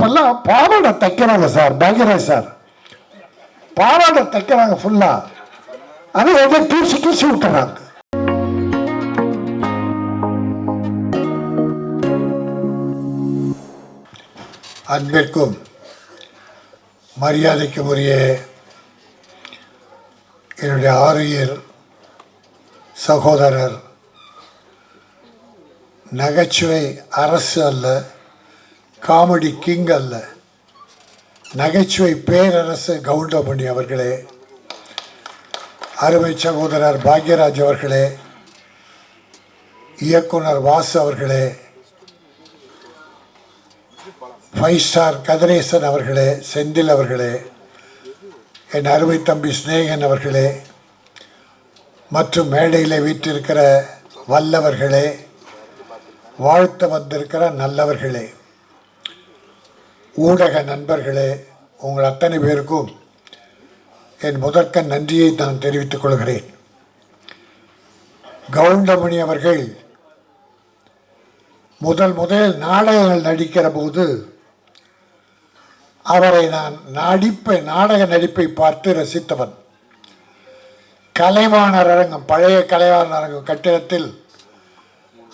இப்பெல்லாம் பாவாடை தைக்கிறாங்க sir, Bhagyaraj sir, பாவாடை தைக்கிறாங்க ஃபுல்லா. ஆனால் எதை தூசி தூசி விட்டுறாங்க. அன்பிற்கும் மரியாதைக்கும் உரிய என்னுடைய ஆரியர் சகோதரர், நகைச்சுவை அரசு அல்ல, காமெடி கிங் அல்ல, நகைச்சுவை பேரரசு கவுண்டமணி அவர்களே, அருமை சகோதரர் பாக்யராஜ் அவர்களே, இயக்குனர் வாசு அவர்களே, 5 ஸ்டார் கதிரேசன் அவர்களே, செந்தில் அவர்களே, என் அருமை தம்பி ஸ்நேகன் அவர்களே, மற்றும் மேடையில் வீற்றிருக்கிற வல்லவர்களே, வாழ்த்து வந்திருக்கிற நல்லவர்களே, ஊடக நண்பர்களே, உங்கள் அத்தனை பேருக்கும் என் முதற்க நன்றியை நான் தெரிவித்துக் கொள்கிறேன். கவுண்டமணி அவர்கள் முதல் நாடகங்கள் நடிக்கிற போது அவரை நான் நாடக நடிப்பை பார்த்து ரசித்தவன். கலைவாணர் அரங்கம், பழைய கலைவாணர் அரங்கம் கட்டிடத்தில்,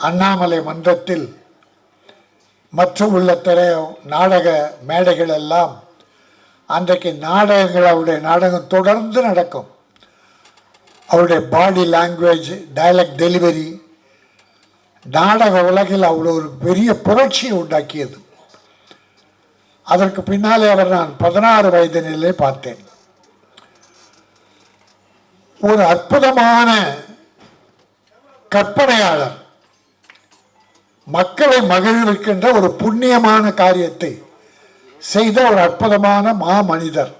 அண்ணாமலை மன்றத்தில் மற்றும் உள்ள நாடக மேடைகள் எல்லாம் அன்றைக்கு நாடகங்கள், அவருடைய நாடகம் தொடர்ந்து நடக்கும். அவருடைய பாடி லாங்குவேஜ், டயலாக் டெலிவரி நாடக உலகில் அவ்வளோ ஒரு பெரிய புரட்சியை உண்டாக்கியது. அதற்கு பின்னாலே அவர் நான் 16 வயதினிலே பார்த்தேன். ஒரு அற்புதமான கற்பனையாளர், மக்களை மகிழ்விக்கின்ற ஒரு புண்ணியமான காரியத்தை செய்த ஒரு அற்புதமான மாமனிதர்.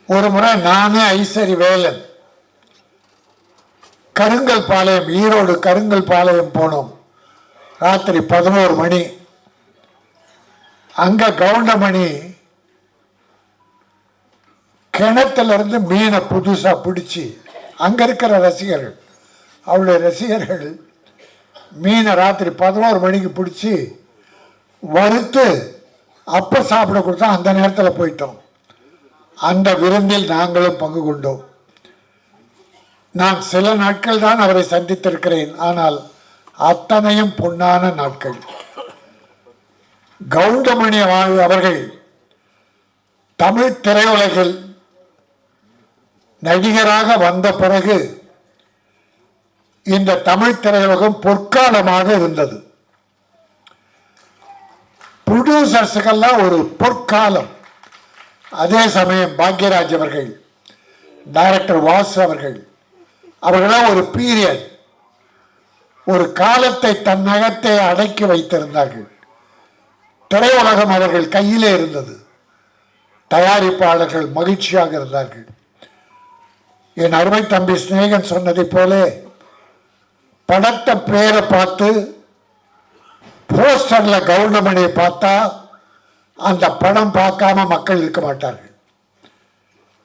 ஒரு முறை நானே ஐசரி வேலன் கருங்கல் பாளையம், ஈரோடு கருங்கல் பாளையம் போனோம். ராத்திரி 11 மணி. அங்க கவுண்டமணி கிணத்திலிருந்து மீனை புதுசா பிடிச்சி, அங்க இருக்கிற ரசிகர்கள், அவருடைய ரசிகர்கள் மீனை ராத்திரி 11 மணிக்கு பிடிச்சி வறுத்து அப்ப சாப்பிட கொடுத்தா அந்த நேரத்தில் போயிட்டோம். அந்த விருந்தில் நாங்களும் பங்கு கொண்டோம். நான் சில நாட்கள் தான் அவரை சந்தித்திருக்கிறேன், ஆனால் அத்தனையும் பொன்னான நாட்கள். கவுண்டமணி அவர்கள் தமிழ் திரையுலகில் நடிகராக வந்த பிறகு இந்த தமிழ் திரையுலகம் பொற்காலமாக இருந்தது. ப்ரொடியூசர்ஸுக்கெல்லாம் ஒரு பொற்காலம். அதே சமயம் பாக்யராஜ் அவர்கள், டைரக்டர் வாசு அவர்களாம் ஒரு பீரியட், ஒரு காலத்தை தன்னகத்தை அடக்கி வைத்திருந்தார்கள். திரையுலகம் அவர்கள் கையிலே இருந்தது. தயாரிப்பாளர்கள் மகிழ்ச்சியாக இருந்தார்கள். என் அருமை தம்பி ஸ்நேகன் சொன்னதை போல படத்தை பேரை பார்த்து போஸ்டர்ல கவுண்டமணியை பார்த்தா அந்த படம் பார்க்காம மக்கள் இருக்க மாட்டார்கள்.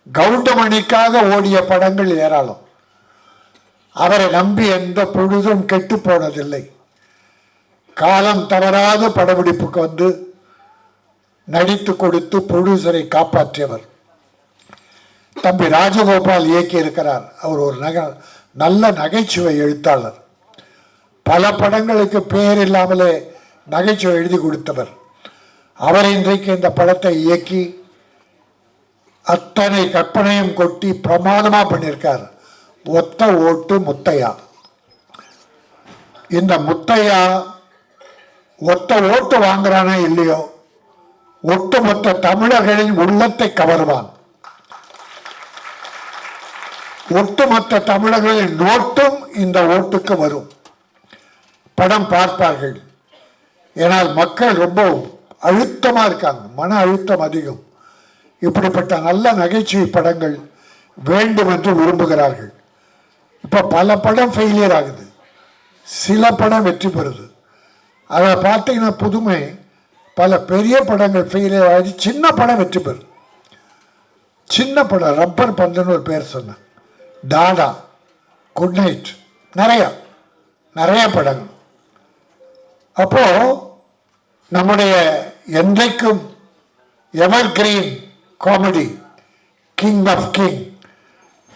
கவுண்டமணிக்காக ஓடிய படங்கள் ஏராளம். அவரை நம்பி எந்த பொழுதும் கெட்டு போனதில்லை. காலம் தவறாத படப்பிடிப்புக்கு வந்து நடித்து கொடுத்து ப்ரொடியூசரை காப்பாற்றியவர். தம்பி ராஜகோபால் இயக்கி இருக்கிறார். அவர் ஒரு நல்ல நகைச்சுவை எழுத்தாளர். பல படங்களுக்கு பெயர் இல்லாமலே நகைச்சுவை எழுதி கொடுத்தவர். அவர் இன்றைக்கு இந்த படத்தை இயக்கி அத்தனை கற்பனையும் கொட்டி பிரமாதமா பண்ணியிருக்கார். ஒத்த ஓட்டு முத்தையா. இந்த முத்தையா ஒத்த ஓட்டு வாங்குறானே இல்லையோ, ஒட்டுமொத்த தமிழர்களின் உள்ளத்தை கவர்வான். ஒட்டுமொத்த தமிழர்களின் நோட்டும் இந்த ஓட்டுக்கு வரும். படம் பார்ப்பார்கள். ஏனால் மக்கள் ரொம்ப அழுத்தமா இருக்காங்க, மன அழுத்தம் அதிகம். இப்படிப்பட்ட நல்ல நகைச்சுவை படங்கள் வேண்டும் என்று விரும்புகிறார்கள். இப்ப பல படம் ஃபெயிலியர் ஆகுது, சில படம் வெற்றி பெறுது. அதை பார்த்தீங்கன்னா புதுமை, பல பெரிய படங்கள் ஃபெயிலியர் ஆகி சின்ன படம் வெற்றி பெறும். சின்ன படம் ரப்பர் பந்துன்னு ஒரு பேர் சொன்னேன், டாடா, குட் நைட், நிறைய படங்கள். அப்போ நம்முடைய என்றைக்கும் evergreen comedy king of king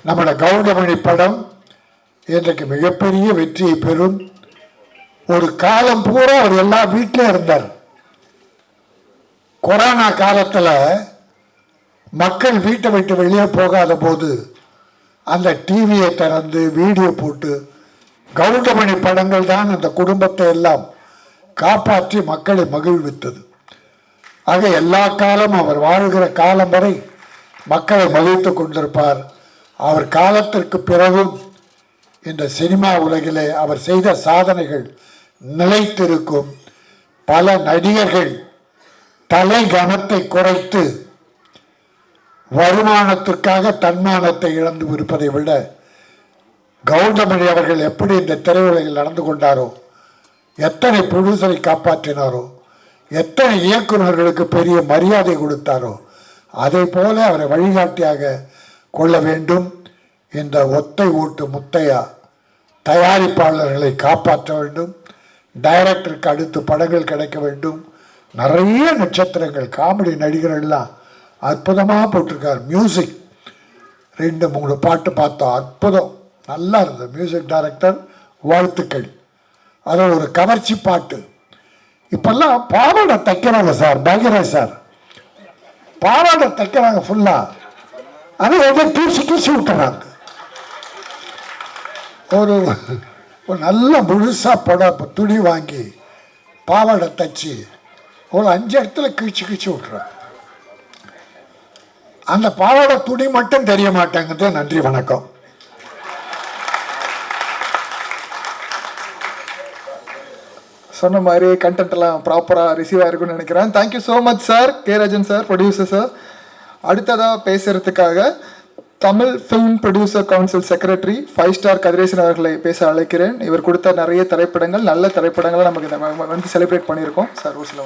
நம்மளோட கவுண்டமணி படம் இன்றைக்கு மிகப்பெரிய வெற்றியை பெறும். ஒரு காலம் பூரா அவர் எல்லா வீட்டிலும் இருந்தார். கொரோனா காலத்தில் மக்கள் வீட்டை விட்டு வெளியே போகாத போது அந்த டிவியை திறந்து வீடியோ போட்டு கவுண்டமணி படங்கள் தான் அந்த குடும்பத்தை எல்லாம் காப்பாற்றி மக்களை மகிழ்வித்தது. ஆக எல்லா காலமும் அவர் வாழ்கிற காலம் வரை மக்களை மகிழ்த்து கொண்டிருப்பார். அவர் காலத்திற்கு பிறகும் இந்த சினிமா உலகிலே அவர் செய்த சாதனைகள் நிலைத்திருக்கும். பல நடிகர்கள் தலை கனத்தை குறைத்து வருமானத்திற்காக தன்மானத்தை இழந்து இருப்பதை விட கவுண்டமணி அவர்கள் எப்படி இந்த திரையுலகில் நடந்து கொண்டாரோ, எத்தனை ப்ரொடியூசரை காப்பாற்றினாரோ, எத்தனை இயக்குநர்களுக்கு பெரிய மரியாதை கொடுத்தாரோ, அதை போல அவரை வழிகாட்டியாக கொள்ள வேண்டும். இந்த ஒத்தை ஓட்டு முத்தையா தயாரிப்பாளர்களை காப்பாற்ற வேண்டும். டைரக்டருக்கு அடுத்து படங்கள் கிடைக்க வேண்டும். நிறைய நட்சத்திரங்கள் காமெடி நடிகர்கள்லாம் அற்புதமாக போட்டிருக்கார். மியூசிக் 2-3 பாட்டு பார்த்தோம், அற்புதம், நல்லா இருந்தது. மியூசிக் டைரக்டர் வாழ்த்துக்கள். அதில் ஒரு கவர்ச்சி பாட்டு. இப்பெல்லாம் பாவாடை தைக்கிறாங்க சார், பாக்யராஜ் சார் பாவாடை தைக்கிறாங்க ஃபுல்லாக. ஆனால் எதோ தூசி விட்டுறாங்க. ஒரு நல்ல முழுசாக படம் துணி வாங்கி பாவாடை தைச்சி ஒரு 5 இடத்துல கிழிச்சு விட்டுறாங்க. அந்த பாவாடை துணி மட்டும் தெரிய மாட்டேங்குது. நன்றி, வணக்கம். சொன்ன மாதிரி கண்டென்ட் எல்லாம் ப்ராப்பராக ரிசீவ் ஆயிருக்குன்னு நினைக்கிறேன். Thank you so much sir, K Rajan sir, producer sir. அடுத்ததாக பேசுறதுக்காக Tamil film producer council secretary 5 star Kathiresan அவர்களை பேச அழைக்கிறேன். இவர் கொடுத்த நிறைய திரைப்படங்கள், நல்ல திரைப்படங்களை நமக்கு வந்து செலிப்ரேட் பண்ணியிருக்கோம் சார். ஒரு சில